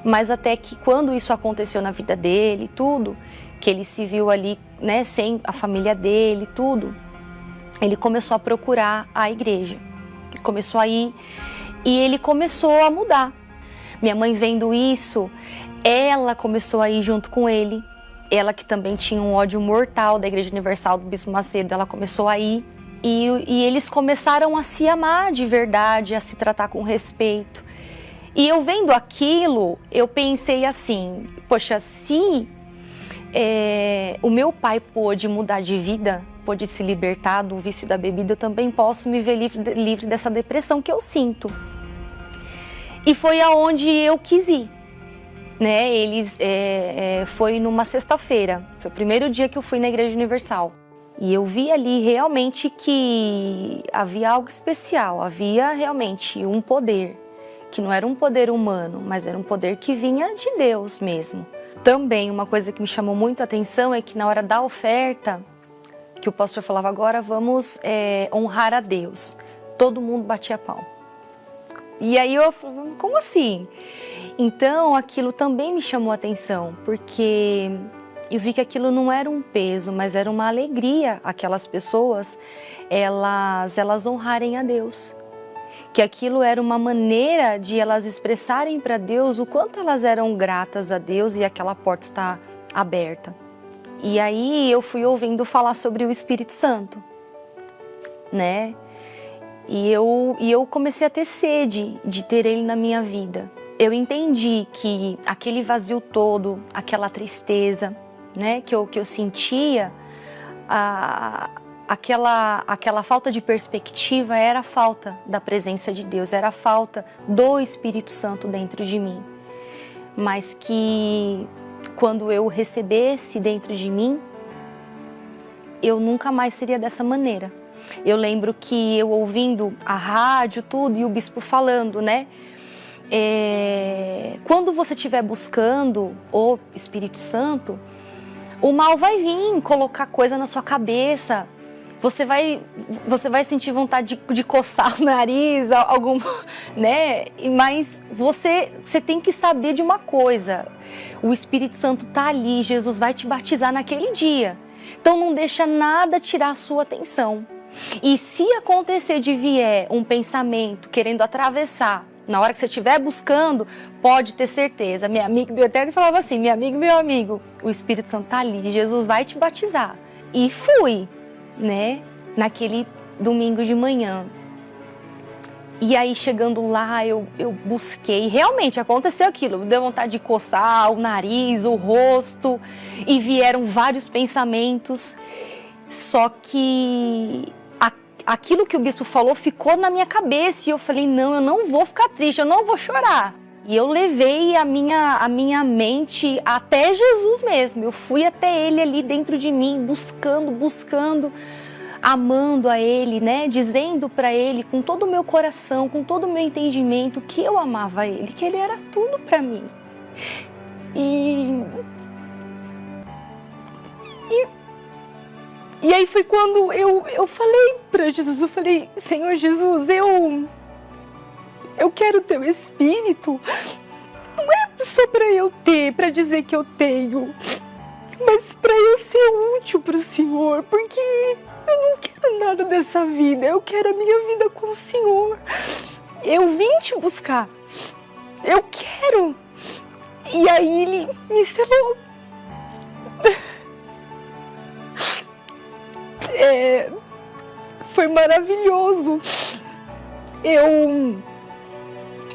mas até que quando isso aconteceu na vida dele, tudo, que ele se viu ali, né, sem a família dele, tudo, ele começou a procurar a igreja, começou a ir e ele começou a mudar. Minha mãe vendo isso, ela começou a ir junto com ele. Ela que também tinha um ódio mortal da Igreja Universal do Bispo Macedo, ela começou a ir e eles começaram a se amar de verdade, a se tratar com respeito. E eu vendo aquilo, eu pensei assim, poxa, se o meu pai pôde mudar de vida, pôde se libertar do vício da bebida, eu também posso me ver livre dessa depressão que eu sinto. E foi aonde eu quis ir. Né, foi numa sexta-feira, foi o primeiro dia que eu fui na Igreja Universal. E eu vi ali realmente que havia algo especial, havia realmente um poder, que não era um poder humano, mas era um poder que vinha de Deus mesmo. Também uma coisa que me chamou muito a atenção é que na hora da oferta, que o pastor falava, agora vamos honrar a Deus, todo mundo batia palma. E aí eu falei, como assim? Então, aquilo também me chamou a atenção, porque eu vi que aquilo não era um peso, mas era uma alegria, aquelas pessoas, elas honrarem a Deus. Que aquilo era uma maneira de elas expressarem para Deus o quanto elas eram gratas a Deus e aquela porta está aberta. E aí eu fui ouvindo falar sobre o Espírito Santo, né? E eu comecei a ter sede de ter ele na minha vida. Eu entendi que aquele vazio todo, aquela tristeza, né, que eu sentia, aquela falta de perspectiva era a falta da presença de Deus, era a falta do Espírito Santo dentro de mim. Mas que quando eu recebesse dentro de mim, eu nunca mais seria dessa maneira. Eu lembro que eu ouvindo a rádio, tudo, e o bispo falando, né? Quando você estiver buscando o Espírito Santo, o mal vai vir colocar coisa na sua cabeça. Você vai sentir vontade de coçar o nariz, né? Mas você tem que saber de uma coisa. O Espírito Santo está ali, Jesus vai te batizar naquele dia. Então não deixa nada tirar a sua atenção. E se acontecer de vier um pensamento querendo atravessar, na hora que você estiver buscando, pode ter certeza. Minha amiga, eu até falava assim, minha amiga e meu amigo, o Espírito Santo está ali, Jesus vai te batizar. E fui, né, naquele domingo de manhã. E aí chegando lá, eu busquei, realmente aconteceu aquilo, me deu vontade de coçar o nariz, o rosto, e vieram vários pensamentos, só que aquilo que o bispo falou ficou na minha cabeça, e eu falei, não, eu não vou ficar triste, eu não vou chorar. E eu levei a minha mente até Jesus mesmo, eu fui até Ele ali dentro de mim, buscando, amando a Ele, né? Dizendo para Ele com todo o meu coração, com todo o meu entendimento, que eu amava Ele, que Ele era tudo para mim. E aí foi quando eu falei para Jesus, eu falei, Senhor Jesus, eu quero o Teu Espírito, não é só para eu ter, para dizer que eu tenho, mas para eu ser útil para o Senhor, porque eu não quero nada dessa vida, eu quero a minha vida com o Senhor. Eu vim te buscar, eu quero. E aí Ele me selou. Foi maravilhoso.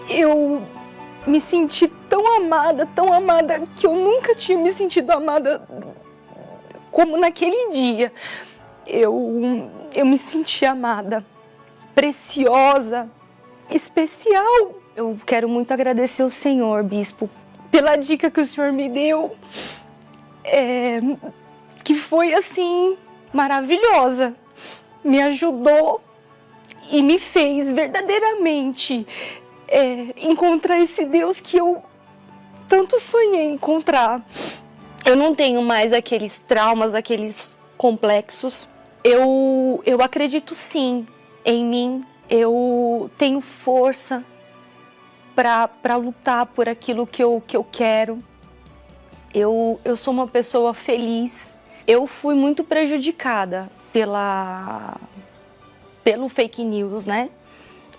Eu me senti tão amada, que eu nunca tinha me sentido amada como naquele dia. Eu me senti amada, preciosa, especial. Eu quero muito agradecer ao Senhor, bispo, pela dica que o Senhor me deu, que foi assim, maravilhosa. Me ajudou e me fez verdadeiramente encontrar esse Deus que eu tanto sonhei encontrar. Eu não tenho mais aqueles traumas, aqueles complexos. Eu acredito sim em mim. Eu tenho força para lutar por aquilo que eu quero. Eu sou uma pessoa feliz. Eu fui muito prejudicada pelo fake news, né?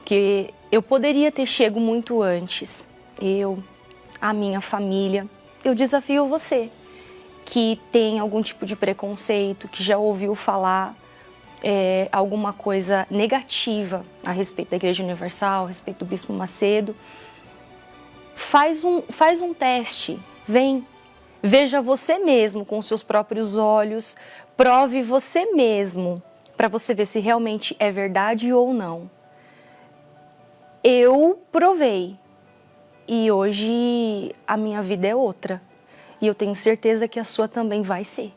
Que eu poderia ter chego muito antes. A minha família. Eu desafio você que tem algum tipo de preconceito, que já ouviu falar alguma coisa negativa a respeito da Igreja Universal, a respeito do Bispo Macedo. Faz um teste, vem, veja você mesmo com seus próprios olhos, prove você mesmo, para você ver se realmente é verdade ou não. Eu provei e hoje a minha vida é outra. E eu tenho certeza que a sua também vai ser.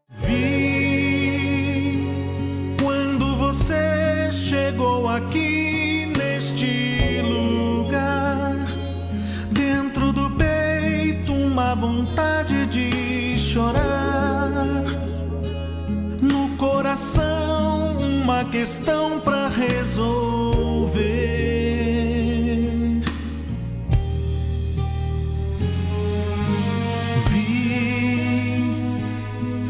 Vi quando você chegou aqui neste lugar, dentro do peito uma vontade de chorar, no coração uma questão pra resolver.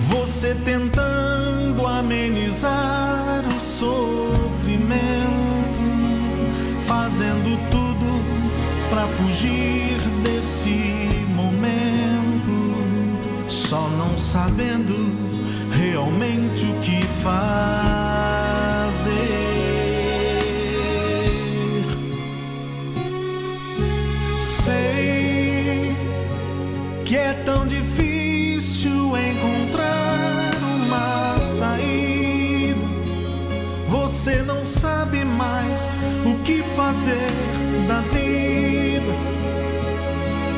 Você tentando amenizar o sofrimento, fazendo tudo pra fugir desse momento, só não sabendo realmente o que fazer. Sei que é tão difícil encontrar uma saída. Você não sabe mais o que fazer da vida.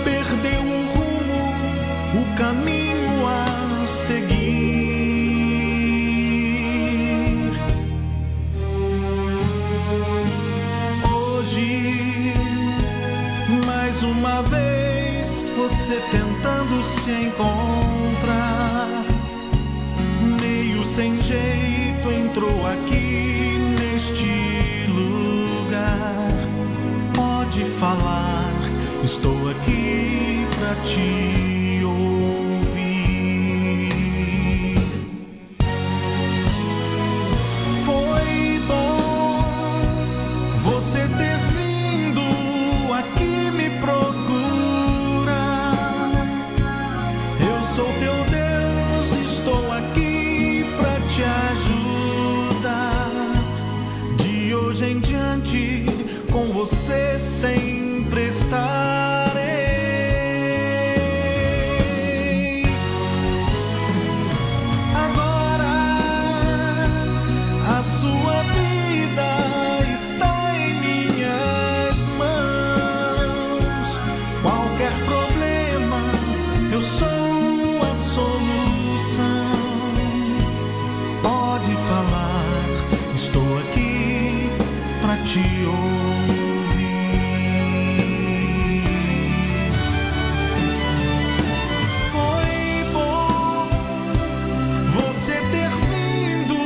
Perdeu o rumo, o caminho a seguir. Hoje você tentando se encontrar. Meio sem jeito entrou aqui neste lugar. Pode falar, estou aqui pra te ouvir. Foi bom você ter vindo aqui me procurar. Eu sou teu Deus, estou aqui pra te ajudar. De hoje em diante, com você sempre estarei. Agora a sua vida está em minhas mãos. Qualquer problema, eu sou a solução. Pode falar, estou aqui pra te ouvir. Foi bom você ter vindo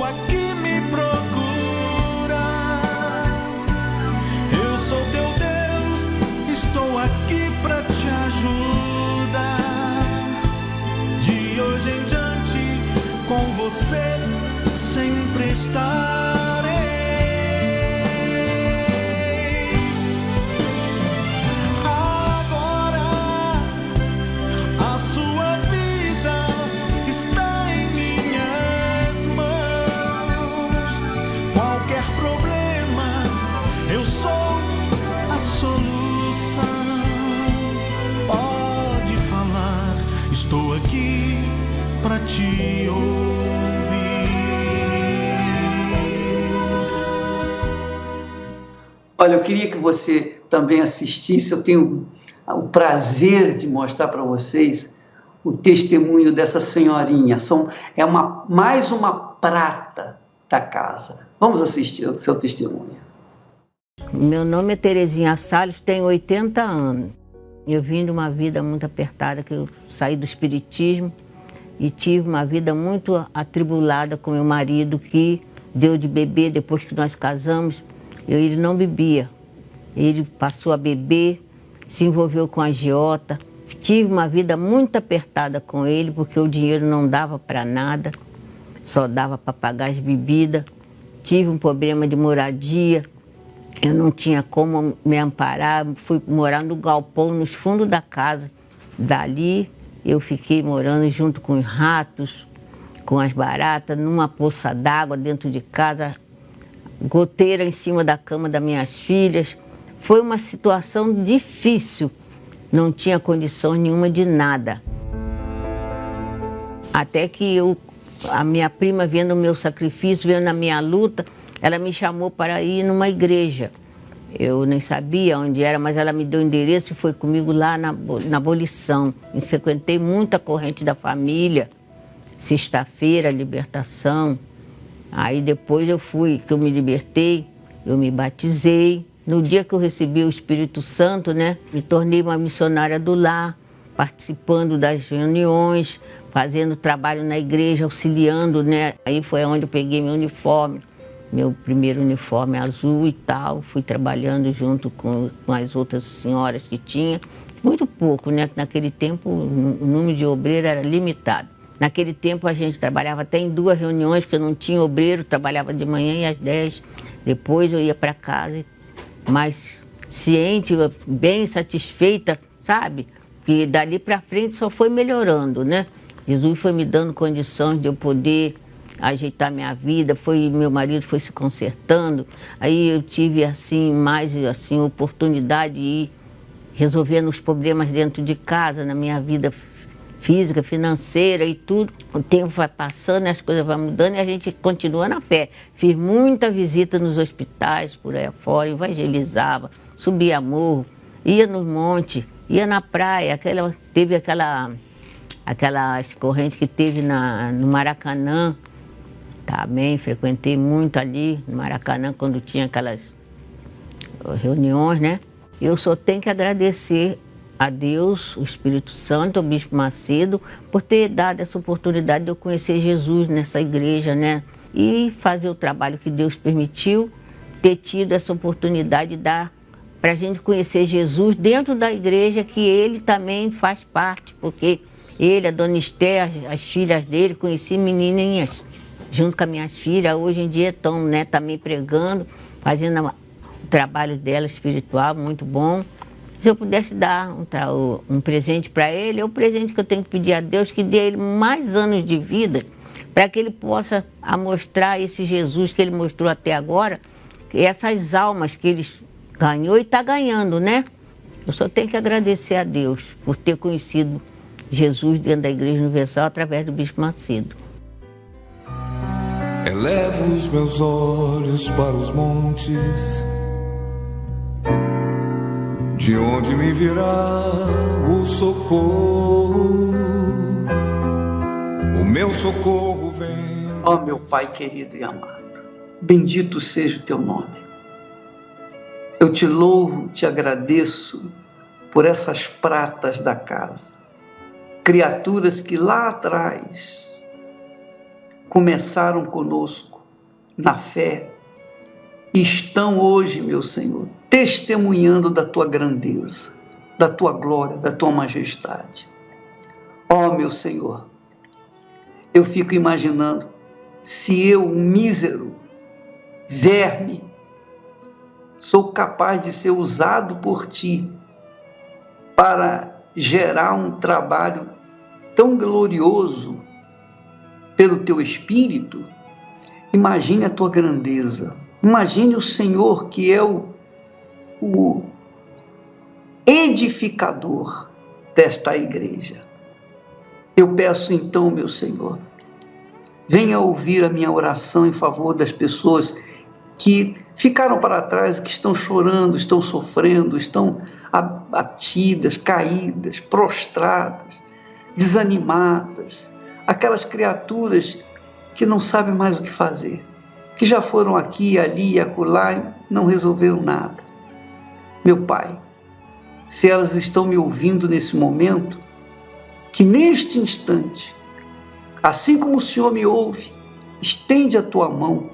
aqui me procurar. Eu sou teu Deus, estou aqui pra te ajudar. De hoje em diante, com você sempre estarei. Agora a sua vida está em minhas mãos. Qualquer problema, eu sou a solução. Pode falar, estou aqui pra te ouvir. Olha, eu queria que você também assistisse. Eu tenho o prazer de mostrar para vocês o testemunho dessa senhorinha. Mais uma prata da casa. Vamos assistir o seu testemunho. Meu nome é Terezinha Salles, tenho 80 anos. Eu vim de uma vida muito apertada, que eu saí do espiritismo e tive uma vida muito atribulada com meu marido, que deu de beber depois que nós casamos. Ele não bebia, ele passou a beber, se envolveu com a agiota. Tive uma vida muito apertada com ele, porque o dinheiro não dava para nada, só dava para pagar as bebidas. Tive um problema de moradia, eu não tinha como me amparar, fui morar no galpão, nos fundos da casa. Dali eu fiquei morando junto com os ratos, com as baratas, numa poça d'água dentro de casa, goteira em cima da cama das minhas filhas. Foi uma situação difícil, não tinha condição nenhuma de nada. Até que a minha prima, vendo o meu sacrifício, vendo a minha luta, ela me chamou para ir numa igreja. Eu nem sabia onde era, mas ela me deu o endereço e foi comigo lá na abolição. Eu frequentei muito a corrente da família, sexta-feira, libertação. Aí depois eu fui, que eu me libertei, eu me batizei. No dia que eu recebi o Espírito Santo, né, me tornei uma missionária do lar, participando das reuniões, fazendo trabalho na igreja, auxiliando, né. Aí foi onde eu peguei meu uniforme, meu primeiro uniforme azul e tal. Fui trabalhando junto com as outras senhoras que tinha. Muito pouco, né, naquele tempo o número de obreiro era limitado. Naquele tempo a gente trabalhava até em 2 reuniões, porque não tinha obreiro, trabalhava de manhã e às 10. Depois eu ia para casa, mais ciente, bem satisfeita, sabe? Que dali para frente só foi melhorando, né? Jesus foi me dando condições de eu poder ajeitar minha vida, meu marido foi se consertando. Aí eu tive assim, mais assim, oportunidade de ir resolvendo os problemas dentro de casa, na minha vida física, financeira e tudo. O tempo vai passando, as coisas vão mudando e a gente continua na fé. Fiz muita visita nos hospitais, por aí fora, evangelizava, subia morro, ia no monte, ia na praia. Teve aquela corrente que teve no Maracanã, também frequentei muito ali no Maracanã, quando tinha aquelas reuniões, né? Eu só tenho que agradecer a Deus, o Espírito Santo, o Bispo Macedo, por ter dado essa oportunidade de eu conhecer Jesus nessa igreja, né? E fazer o trabalho que Deus permitiu, ter tido essa oportunidade de dar para a gente conhecer Jesus dentro da igreja, que ele também faz parte, porque ele, a Dona Esther, as filhas dele, conheci menininhas junto com as minhas filhas, hoje em dia estão, né, também pregando, fazendo o trabalho dela espiritual, muito bom. Se eu pudesse dar um presente para ele, é o presente que eu tenho que pedir a Deus, que dê ele mais anos de vida, para que ele possa mostrar esse Jesus que ele mostrou até agora, essas almas que ele ganhou e está ganhando, né? Eu só tenho que agradecer a Deus por ter conhecido Jesus dentro da Igreja Universal através do Bispo Macedo. Elevo os meus olhos para os montes, de onde me virá o socorro? O meu socorro vem. Ó meu Pai querido e amado, bendito seja o teu nome. Eu te louvo, te agradeço por essas pratas da casa, criaturas que lá atrás começaram conosco na fé e estão hoje, meu Senhor, testemunhando da tua grandeza, da tua glória, da tua majestade. Ó meu Senhor, eu fico imaginando se eu, um mísero verme, sou capaz de ser usado por ti para gerar um trabalho tão glorioso pelo teu Espírito. Imagine a tua grandeza, imagine o Senhor que é o edificador desta igreja. Eu peço então, meu Senhor, venha ouvir a minha oração em favor das pessoas que ficaram para trás, que estão chorando, estão sofrendo, estão abatidas, caídas, prostradas, desanimadas. Aquelas criaturas que não sabem mais o que fazer, que já foram aqui, ali e acolá e não resolveram nada. Meu Pai, se elas estão me ouvindo nesse momento, que neste instante, assim como o Senhor me ouve, estende a tua mão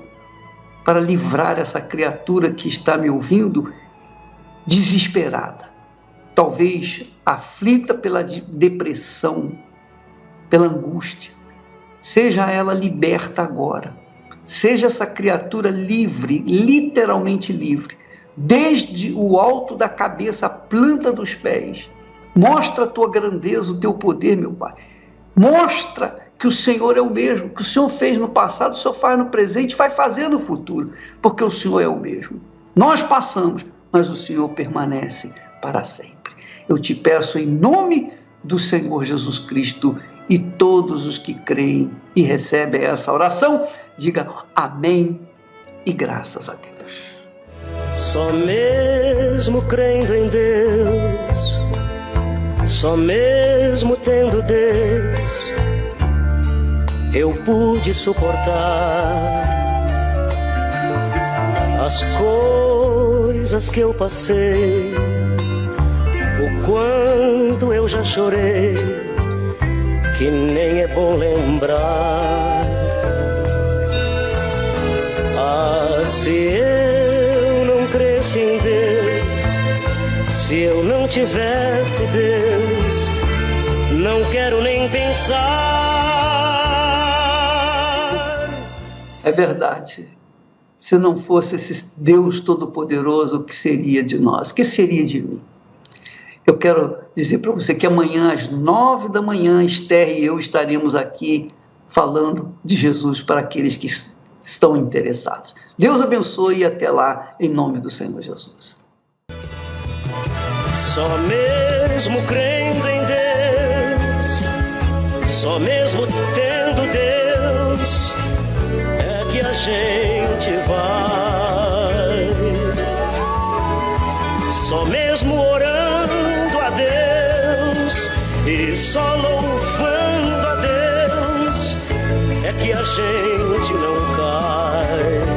para livrar essa criatura que está me ouvindo desesperada, talvez aflita pela depressão, pela angústia. Seja ela liberta agora. Seja essa criatura livre, literalmente livre, desde o alto da cabeça à planta dos pés. Mostra a tua grandeza, o teu poder, meu Pai. Mostra que o Senhor é o mesmo, que o Senhor fez no passado, o Senhor faz no presente, vai fazer no futuro, porque o Senhor é o mesmo. Nós passamos, mas o Senhor permanece para sempre. Eu te peço em nome do Senhor Jesus Cristo, e todos os que creem e recebem essa oração, diga amém e graças a Deus. Só mesmo crendo em Deus, só mesmo tendo Deus, eu pude suportar as coisas que eu passei, o quanto eu já chorei, que nem é bom lembrar. Ah, se eu não cresce em Deus, se eu não tivesse Deus, não quero nem pensar. É verdade. Se não fosse esse Deus Todo-Poderoso, o que seria de nós? O que seria de mim? Eu quero dizer para você que amanhã, às 9 da manhã, Esther e eu estaremos aqui falando de Jesus para aqueles que estão interessados. Deus abençoe e até lá, em nome do Senhor Jesus. Só mesmo crendo em Deus, só mesmo tendo Deus, é que a gente vai. Só mesmo orando a Deus e só louvando a Deus, é que a gente não cai.